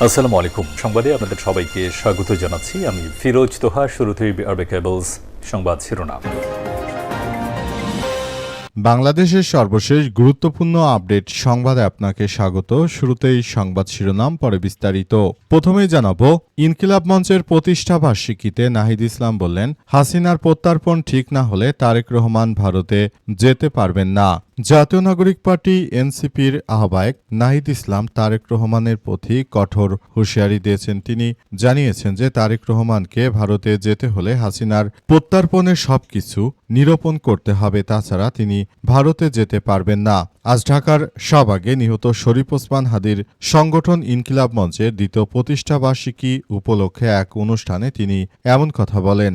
আসসালামু আলাইকুম। সংবাদে আপনাদের সবাইকে স্বাগত জানাচ্ছি। আমি ফিরোজ তোহা। শুরুতেই আরবে কেবলস সংবাদ শিরোনাম। বাংলাদেশের সর্বশেষ গুরুত্বপূর্ণ আপডেট সংবাদে আপনাকে স্বাগত। শুরুতেই সংবাদ শিরোনাম, পরে বিস্তারিত। প্রথমেই জানাবো, ইনকিলাব মঞ্চের প্রতিষ্ঠা বার্ষিকীতে নাহিদ ইসলাম বললেন, হাসিনার প্রত্যার্পণ ঠিক না হলে তারেক রহমান ভারতে যেতে পারবেন না। জাতীয় নাগরিক পার্টি এনসিপির আহ্বায়ক নাহিদ ইসলাম তারেক রহমানের প্রতি কঠোর হুঁশিয়ারি দিয়েছেন। তিনি জানিয়েছেন যে তারেক রহমানকে ভারতে যেতে হলে হাসিনার প্রত্যার্পণের সবকিছু নিরূপণ করতে হবে, তাছাড়া তিনি ভারতে যেতে পারবেন না। আজ ঢাকার শাহবাগে নিহত শরীফ ওসমান হাদির সংগঠন ইনকিলাব মঞ্চের দ্বিতীয় প্রতিষ্ঠা বার্ষিকী উপলক্ষে এক অনুষ্ঠানে তিনি এমন কথা বলেন।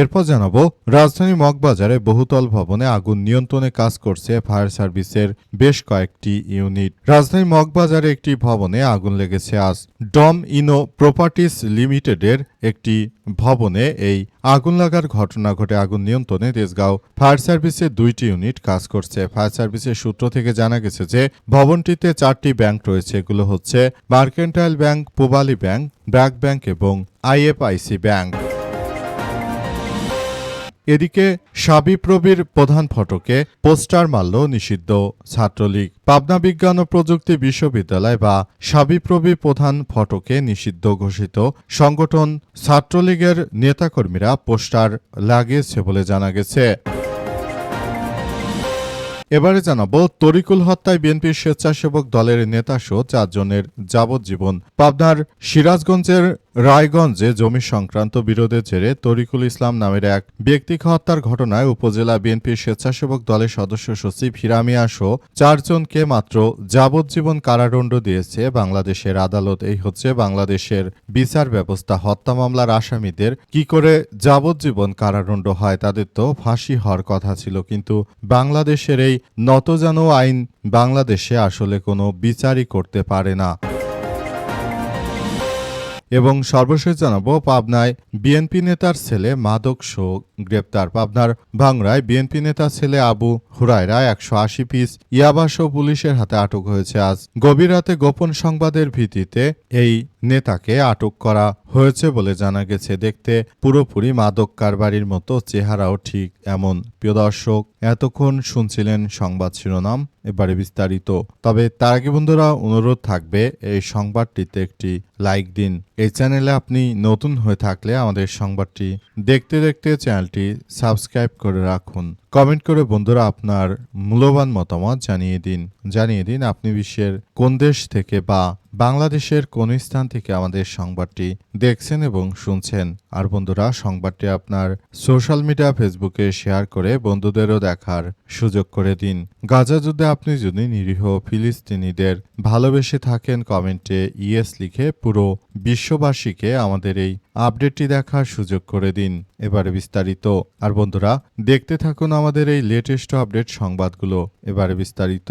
এরপর জানাবো, রাজধানী মগবাজারে বহুতল ভবনে আগুন নিয়ন্ত্রণে কাজ করছে ফায়ার সার্ভিসের বেশ কয়েকটি ইউনিট। রাজধানী মগবাজারে একটি ভবনে আগুন লেগেছে আজ। ডম ইনো প্রপার্টিজ লিমিটেডের একটি ভবনে এই আগুন লাগার ঘটনা ঘটে। আগুন নিয়ন্ত্রণে তেজগাঁও ফায়ার সার্ভিসের 2টি ইউনিট কাজ করছে। ফায়ার সার্ভিসের সূত্র থেকে জানা গেছে যে ভবনটিতে 4টি ব্যাংক রয়েছে। এগুলো হচ্ছে mercantile bank, Pubali bank, BRAC bank এবং আইএফআইসি ব্যাংক। এদিকে শাবিপ্রবির প্রধান ফটকে পোস্টার মারল নিষিদ্ধ ছাত্রলীগ। পাবনা বিজ্ঞান ও প্রযুক্তি বিশ্ববিদ্যালয় বা শাবিপ্রবি প্রধান ফটকে নিষিদ্ধ ঘোষিত সংগঠন ছাত্রলীগের নেতাকর্মীরা পোস্টার লাগিয়েছে বলে জানা গেছে। এবারে জানাবো, তরিকুল হত্যায় বিএনপির স্বেচ্ছাসেবক দলের নেতাসহ 4 জনের যাবজ্জীবন। পাবনার সিরাজগঞ্জের রায়গঞ্জে জমি সংক্রান্ত বিরোধের জেরে তরিকুল ইসলাম নামের এক ব্যক্তিকে হত্যার ঘটনায় উপজেলা বিএনপির স্বেচ্ছাসেবক দলের সদস্য সচিব হিরামিয়া সহ 4 জনকে মাত্র যাবজ্জীবন কারাদণ্ড দিয়েছে বাংলাদেশের আদালত। এই হচ্ছে বাংলাদেশের বিচার ব্যবস্থা। হত্যা মামলার আসামিদের কি করে যাবজ্জীবন কারাদণ্ড হয়? তাদের তো ফাঁসি হওয়ার কথা ছিল, কিন্তু বাংলাদেশের এই নতজানু আইন বাংলাদেশে আসলে কোনো বিচারই করতে পারে না। এবং সর্বশেষ জানাবো, পাবনায় বিএনপি নেতার ছেলে মাদক সহ গ্রেপ্তার। পাবনার ভাংড়ায় বিএনপি নেতার ছেলে আবু হুরায়রা 180 পিস ইয়াবাসহ পুলিশের হাতে আটক হয়েছে আজ। গভীর রাতে গোপন সংবাদের ভিত্তিতে এই নেতাকে আটক করা হয়েছে বলে জানা গেছে। দেখতে পুরোপুরি মাদক কারবারির মতো, চেহারাও ঠিক এমন। প্রিয় দর্শক, এতক্ষণ শুনছিলেন সংবাদ শিরোনাম, এবারে বিস্তারিত। তবে তার আগে বন্ধুরা, অনুরোধ থাকবে এই সংবাদটিতে একটি লাইক দিন। এই চ্যানেলে আপনি নতুন হয়ে থাকলে আমাদের সংবাদটি দেখতে দেখতে চ্যানেলটি সাবস্ক্রাইব করে রাখুন। কমেন্ট করে বন্ধুরা আপনার মূল্যবান মতামত জানিয়ে দিন আপনি বিশ্বের কোন দেশ থেকে বা বাংলাদেশের কোন স্থান থেকে আমাদের সংবাদটি দেখছেন এবং শুনছেন। আর বন্ধুরা, সংবাদটি আপনার সোশ্যাল মিডিয়া ফেসবুকে শেয়ার করে বন্ধুদেরও দেখার সুযোগ করে দিন। গাজা যুদ্ধে আপনি যদি নিরীহ ফিলিস্তিনিদের ভালোবেসে থাকেন, কমেন্টে ইয়েস লিখে পুরো বিশ্ববাসীকে আমাদের এই আপডেটটি দেখার সুযোগ করে দিন। এবারে বিস্তারিত। আর বন্ধুরা, দেখতে থাকুন আমাদের এই লেটেস্ট আপডেট সংবাদগুলো। এবারে বিস্তারিত।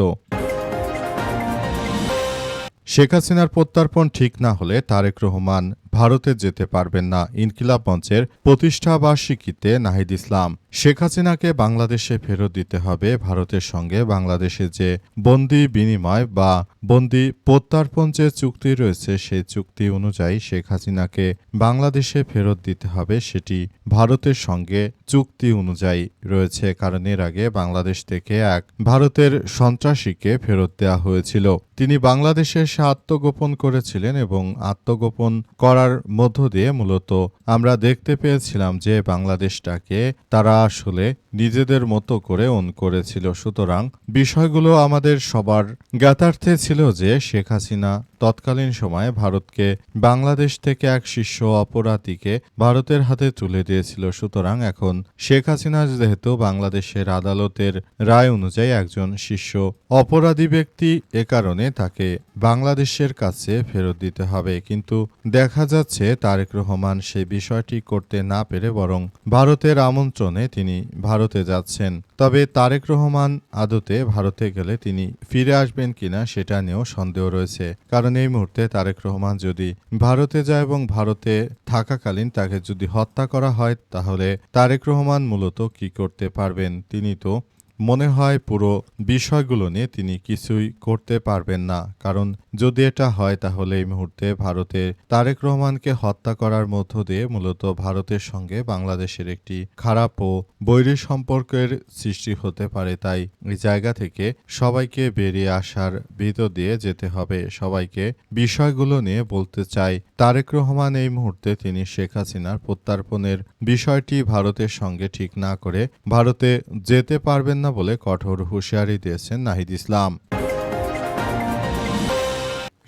শেখ হাসিনার প্রত্যার্পণ ঠিক না হলে তারেক রহমান ভারতে যেতে পারবেন না। ইনকিলাব মঞ্চের প্রতিষ্ঠা বার্ষিকীতে নাহিদ ইসলাম, শেখ হাসিনাকে বাংলাদেশে ফেরত দিতে হবে। ভারতের সঙ্গে বাংলাদেশে যে বন্দি বিনিময় বা বন্দি প্রত্যার্পণ যে চুক্তি রয়েছে, সেই চুক্তি অনুযায়ী শেখ হাসিনাকে বাংলাদেশে ফেরত দিতে হবে। সেটি ভারতের সঙ্গে চুক্তি অনুযায়ী রয়েছে, কারণ এর আগে বাংলাদেশ থেকে এক ভারতের সন্ত্রাসীকে ফেরত দেওয়া হয়েছিল। তিনি বাংলাদেশে আত্মগোপন করেছিলেন এবং আত্মগোপন করার মধ্য দিয়ে মূলত আমরা দেখতে পেয়েছিলাম যে বাংলাদেশটাকে তারা আসলে নিজেদের মতো করে করেছিল। সুতরাং বিষয়গুলো আমাদের সবার জ্ঞাতার্থে ছিল যে শেখ হাসিনা তৎকালীন সময়ে ভারতকে বাংলাদেশ থেকে এক শীর্ষ অপরাধীকে ভারতের হাতে তুলে দিয়েছিল। সুতরাং এখন শেখ হাসিনা যেহেতু বাংলাদেশের আদালতের রায় অনুযায়ী একজন শীর্ষ অপরাধী ব্যক্তি, এ কারণে তাকে বাংলাদেশের কাছে ফেরত দিতে হবে। কিন্তু দেখা যাচ্ছে তারেক রহমান সেই বিষয়টি করতে না পেরে বরং ভারতের আমন্ত্রণে তিনি ভারতে যাচ্ছেন। তবে তারেক রহমান আদতে ভারতে গেলে তিনি ফিরে আসবেন কিনা সেটা নিয়েও সন্দেহ রয়েছে। কারণ এই মুহূর্তে তারেক রহমান যদি ভারতে যায় এবং ভারতে থাকাকালীন তাকে যদি হত্যা করা হয়, তাহলে তারেক রহমান মূলত কি করতে পারবেন? তিনি তো মনে হয় পুরো বিষয়গুলো নিয়ে তিনি কিছুই করতে পারবেন না। কারণ যদি এটা হয় তাহলে এই মুহূর্তে ভারতে তারেক রহমানকে হত্যা করার মধ্য দিয়ে মূলত ভারতের সঙ্গে বাংলাদেশের একটি খারাপ ও বৈরী সম্পর্কের সৃষ্টি হতে পারে। তাই এই জায়গা থেকে সবাইকে বেরিয়ে আসার ভিতর দিয়ে যেতে হবে। সবাইকে বিষয়গুলো নিয়ে বলতে চাই তারেক রহমান এই মুহূর্তে তিনি শেখ হাসিনার প্রত্যার্পণের বিষয়টি ভারতের সঙ্গে ঠিক না করে ভারতে যেতে পারবেন না বলে কঠোর হুঁশিয়ারি দিয়েছেন নাহিদ ইসলাম।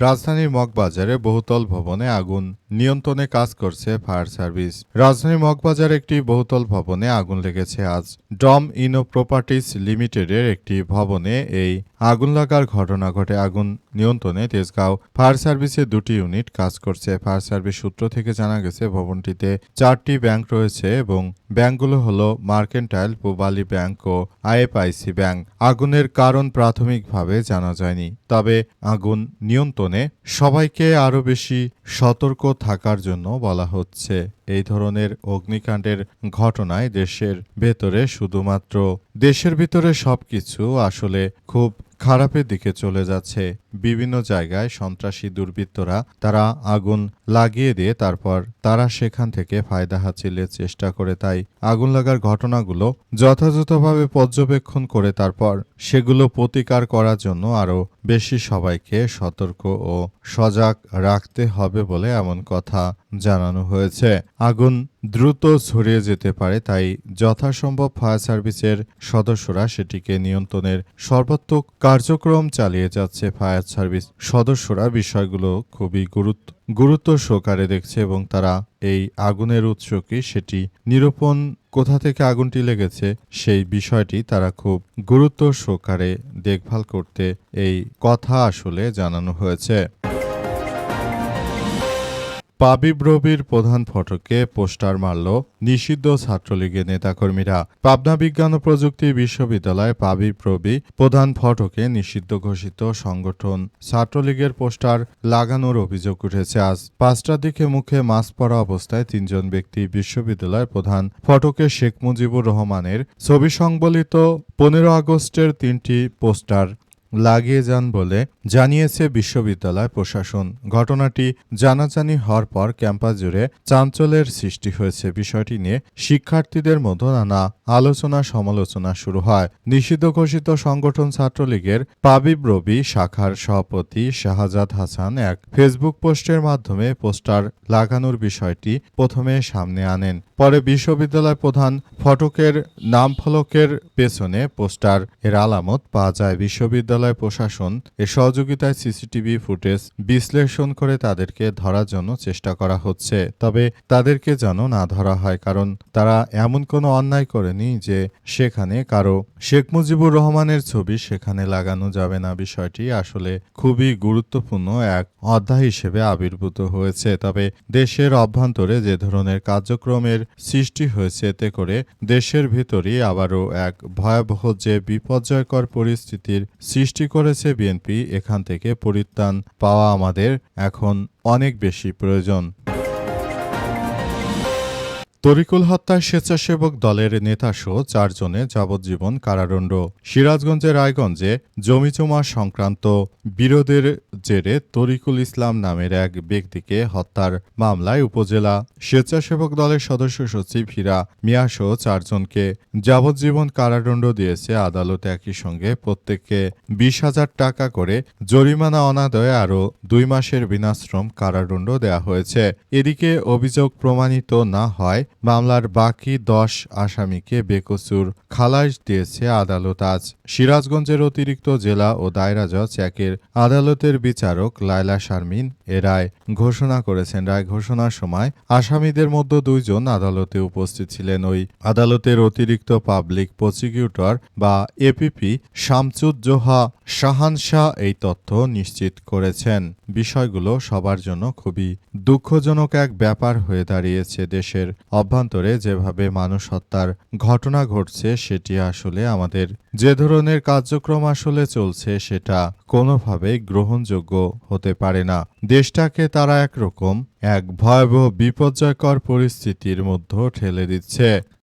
রাজধানীর মগবাজারে বহুতল ভবনে আগুন নিয়ন্ত্রণে কাজ করছে ফায়ার সার্ভিস। রাজধানীর মগবাজারে একটি বহুতল ভবনে আগুন লেগেছে আজ। ডম ইনো প্রপার্টিজ লিমিটেডের একটি ভবনে এই আগুন লাগার ঘটনা ঘটে। আগুন নিয়ন্ত্রণে তেজগাঁও ফায়ার সার্ভিসের 2টি ইউনিট কাজ করছে। ফায়ার সার্ভিস সূত্র থেকে জানা গেছে ভবনটিতে 4টি ব্যাংক রয়েছে এবং ব্যাংকগুলো হলো মার্কেন্টাইল, পূবালী ব্যাংক ও আইএফআইসি ব্যাংক। আগুনের কারণ প্রাথমিকভাবে জানা যায়নি, তবে আগুন নিয়ন্ত্রণে সবাইকে আরও বেশি সতর্ক থাকার জন্য বলা হচ্ছে। এই ধরনের অগ্নিকাণ্ডের ঘটনায় দেশের ভিতরে সবকিছু আসলে খুব খারাপের দিকে চলে যাচ্ছে। বিভিন্ন জায়গায় সন্ত্রাসী দুর্বৃত্তরা তারা আগুন লাগিয়ে দিয়ে তারপর তারা সেখান থেকে ফায়দা হাসিলের চেষ্টা করে। তাই আগুন লাগার ঘটনাগুলো যথাযথভাবে পর্যবেক্ষণ করে তারপর সেগুলো প্রতিকার করার জন্য আরও বেশি সবাইকে সতর্ক ও সজাগ রাখতে হবে বলে এমন কথা জানানো হয়েছে। আগুন দ্রুত ছড়িয়ে যেতে পারে, তাই যথাসম্ভব ফায়ার সার্ভিসের সদস্যরা সেটিকে নিয়ন্ত্রণের সর্বাত্মক কার্যক্রম চালিয়ে যাচ্ছে। ফায়ার সার্ভিস সদস্যরা বিষয়গুলো খুবই গুরুত্ব সহকারে দেখছে এবং তারা এই আগুনের উৎস কি সেটি নিরূপণ, কোথা থেকে আগুনটি লেগেছে সেই বিষয়টি তারা খুব গুরুত্ব সহকারে দেখভাল করতে এই কথা আসলে জানানো হয়েছে। পাবিপ্রবির প্রধান ফটকে পোস্টার মারল নিষিদ্ধ ছাত্রলীগের নেতাকর্মীরা। পাবনা বিজ্ঞান ও প্রযুক্তি বিশ্ববিদ্যালয় পাবিপ্রবি প্রধান ফটকে নিষিদ্ধ ঘোষিত সংগঠন ছাত্রলীগের পোস্টার লাগানোর অভিযোগ উঠেছে। আজ 5টার দিকে মুখে মাস্ক পরা অবস্থায় 3জন ব্যক্তি বিশ্ববিদ্যালয়ের প্রধান ফটকে শেখ মুজিবুর রহমানের ছবি সংবলিত 15 আগস্টের 3টি পোস্টার লাগিয়ে যান বলে জানিয়েছে বিশ্ববিদ্যালয় প্রশাসন। ঘটনাটি জানাজানি হওয়ার পর ক্যাম্পাস জুড়ে চাঞ্চল্যের সৃষ্টি হয়েছে। বিষয়টি নিয়ে শিক্ষার্থীদের মধ্যে নানা আলোচনা সমালোচনা শুরু হয়। নিষিদ্ধ ঘোষিত সংগঠন ছাত্রলীগের পাবিপ্রবি শাখার সভাপতি শাহজাদ হাসান এক ফেসবুক পোস্টের মাধ্যমে পোস্টার লাগানোর বিষয়টি প্রথমে সামনে আনেন। পরে বিশ্ববিদ্যালয় প্রধান ফটকের নামফলকের পেছনে পোস্টার এর আলামত পাওয়া যায়। বিশ্ববিদ্যালয় প্রশাসন এর সহযোগিতায় সিসিটিভি ফুটেজ বিশ্লেষণ করে তাদেরকে ধরার জন্য চেষ্টা করা হচ্ছে। তবে তাদেরকে যেন না ধরা হয়, কারণ তারা এমন কোনো অন্যায় করেনি যে সেখানে কারো শেখ মুজিবুর রহমানের ছবি সেখানে লাগানো যাবে না। বিষয়টি আসলে খুবই গুরুত্বপূর্ণ এক অধ্যায় হিসেবে আবির্ভূত হয়েছে। তবে দেশের অভ্যন্তরে যে ধরনের কার্যক্রমের সৃষ্টি হয়েছে, এতে করে দেশের ভিতরই আবারও এক ভয়াবহ যে বিপর্যয়কর পরিস্থিতির সৃষ্টি করেছে বিএনপি, এখান থেকে পরিত্রাণ পাওয়া আমাদের এখন অনেক বেশি প্রয়োজন। তরিকুল হত্যায় স্বেচ্ছাসেবক দলের নেতাসহ 4 জনের যাবজ্জীবন কারাদণ্ড। সিরাজগঞ্জের রায়গঞ্জে জমিজমা সংক্রান্ত বিরোধের জেরে তরিকুল ইসলাম নামের এক ব্যক্তিকে হত্যার মামলায় উপজেলা স্বেচ্ছাসেবক দলের সদস্য সচিব হীরা মিয়াসহ 4 জনকে যাবজ্জীবন কারাদণ্ড দিয়েছে আদালত। একই সঙ্গে প্রত্যেককে 20,000 টাকা করে জরিমানা অনাদায়ে আরও 2 মাসের বিনাশ্রম কারাদণ্ড দেওয়া হয়েছে। এদিকে অভিযোগ প্রমাণিত না হয় মামলার বাকি 10 আসামিকে বেকসুর খালাস দিয়েছে আদালত। আজ সিরাজগঞ্জের অতিরিক্ত জেলা ও দায়রা জজ 1-এর আদালতের বিচারক লায়লা শারমিন এ রায় ঘোষণা করেছেন। রায় ঘোষণার সময় আসামিদের মধ্যে 2 জন আদালতে উপস্থিত ছিলেন। ওই আদালতের অতিরিক্ত পাবলিক প্রসিকিউটর বা এপিপি শামসুজ্জোহা শাহানশাহ এই তথ্য নিশ্চিত করেছেন। বিষয়গুলো সবার জন্য খুবই দুঃখজনক এক ব্যাপার হয়ে দাঁড়িয়েছে। দেশের অভ্যন্তরে যেভাবে মানুষ হত্যার ঘটনা ঘটছে সেটি আসলে আমাদের যে ধরনের কার্যক্রম আসলে চলছে সেটা কোনোভাবেই গ্রহণযোগ্য হতে পারে না। দেশটাকে তারা এক ভয়াবহ বিপর্যয়কর পরিস্থিতির মধ্যে ঠেলে দিচ্ছে।